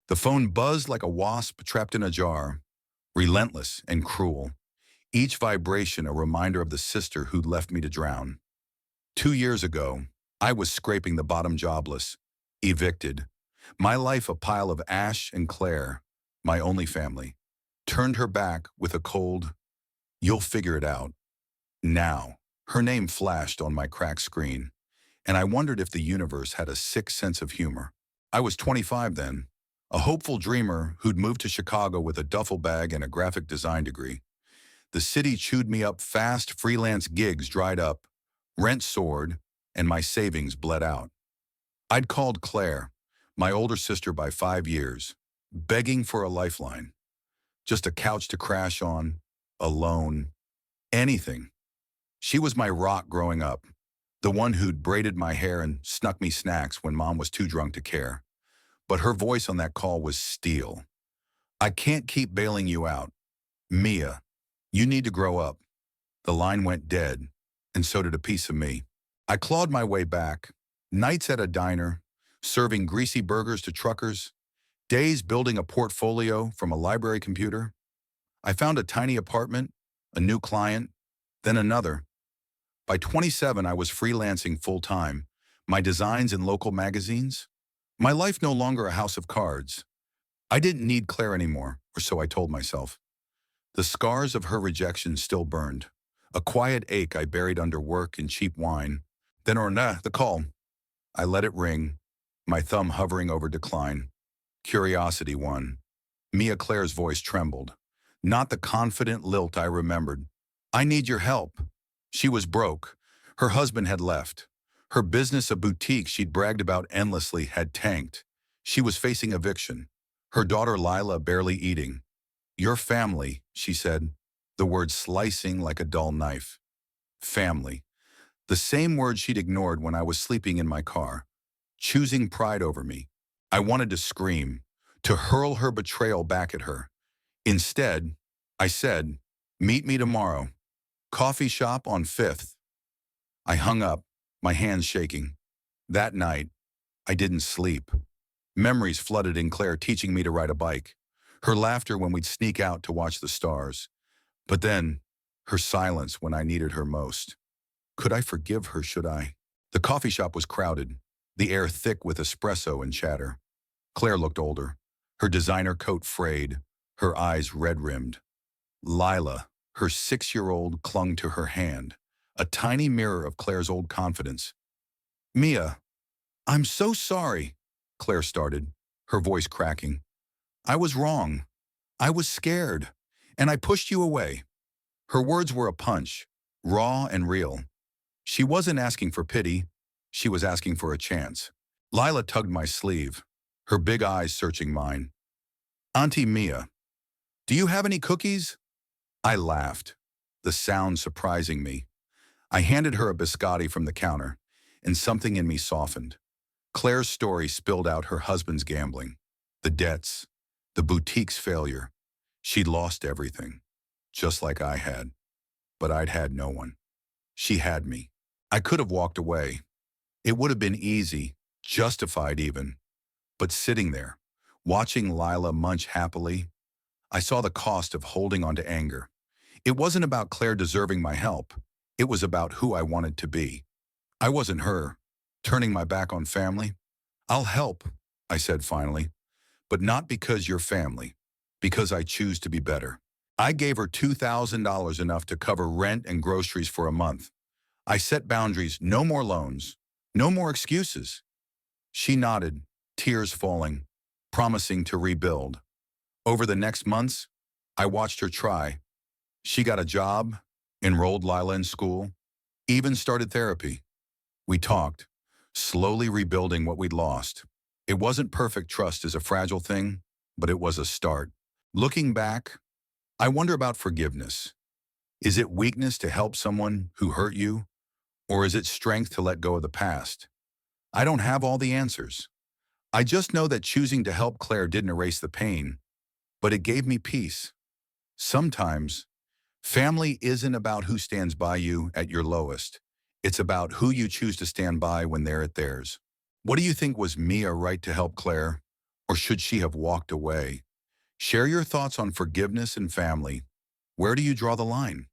The phone buzzed like a wasp trapped in a jar, relentless and cruel, each vibration a reminder of the sister who'd left me to drown. 2 years ago, I was scraping the bottom jobless, evicted. My life a pile of ash, and Claire, my only family, turned her back with a cold, "You'll figure it out." Now, her name flashed on my cracked screen, and I wondered if the universe had a sick sense of humor. I was 25 then, a hopeful dreamer who'd moved to Chicago with a duffel bag and a graphic design degree. The city chewed me up fast, freelance gigs dried up, rent soared, and my savings bled out. I'd called Claire, my older sister by 5 years, begging for a lifeline, just a couch to crash on, a loan, anything. She was my rock growing up, the one who'd braided my hair and snuck me snacks when mom was too drunk to care. But her voice on that call was steel. "I can't keep bailing you out. Mia, you need to grow up." The line went dead, and so did a piece of me. I clawed my way back, nights at a diner, serving greasy burgers to truckers, days building a portfolio from a library computer. I found a tiny apartment, a new client, then another. By 27, I was freelancing full-time, my designs in local magazines. My life no longer a house of cards. I didn't need Claire anymore, or so I told myself. The scars of her rejection still burned, a quiet ache I buried under work and cheap wine. Then the call. I let it ring, my thumb hovering over decline. Curiosity won. Mia Claire's voice trembled, not the confident lilt I remembered. "I need your help." She was broke. Her husband had left. Her business, a boutique she'd bragged about endlessly, had tanked. She was facing eviction. Her daughter Lila barely eating. "Your family," she said, the word slicing like a dull knife. Family. The same word she'd ignored when I was sleeping in my car, choosing pride over me. I wanted to scream, to hurl her betrayal back at her. Instead, I said, "Meet me tomorrow. Coffee shop on 5th. I hung up, my hands shaking. That night, I didn't sleep. Memories flooded in Claire teaching me to ride a bike, her laughter when we'd sneak out to watch the stars. But then, her silence when I needed her most. Could I forgive her, should I? The coffee shop was crowded, the air thick with espresso and chatter. Claire looked older, her designer coat frayed, her eyes red-rimmed. Lila, her 6-year-old, clung to her hand, a tiny mirror of Claire's old confidence. "Mia, I'm so sorry," Claire started, her voice cracking. "I was wrong. I was scared, and I pushed you away." Her words were a punch, raw and real. She wasn't asking for pity, she was asking for a chance. Lila tugged my sleeve, her big eyes searching mine. "Auntie Mia, do you have any cookies?" I laughed, the sound surprising me. I handed her a biscotti from the counter, and something in me softened. Claire's story spilled out her husband's gambling, the debts, the boutique's failure. She'd lost everything, just like I had. But I'd had no one. She had me. I could have walked away. It would have been easy, justified even. But sitting there, watching Lila munch happily, I saw the cost of holding on to anger. It wasn't about Claire deserving my help. It was about who I wanted to be. I wasn't her, turning my back on family. "I'll help," I said finally, "but not because you're family, because I choose to be better." I gave her $2,000, enough to cover rent and groceries for a month. I set boundaries, no more loans, no more excuses. She nodded, tears falling, promising to rebuild. Over the next months, I watched her try. She got a job, enrolled Lila in school, even started therapy. We talked, slowly rebuilding what we'd lost. It wasn't perfect. Trust is a fragile thing, but it was a start. Looking back, I wonder about forgiveness. Is it weakness to help someone who hurt you, or is it strength to let go of the past? I don't have all the answers. I just know that choosing to help Claire didn't erase the pain, but it gave me peace. Sometimes, family isn't about who stands by you at your lowest. It's about who you choose to stand by when they're at theirs. What do you think? Was Mia right to help Claire? Or should she have walked away? Share your thoughts on forgiveness and family. Where do you draw the line?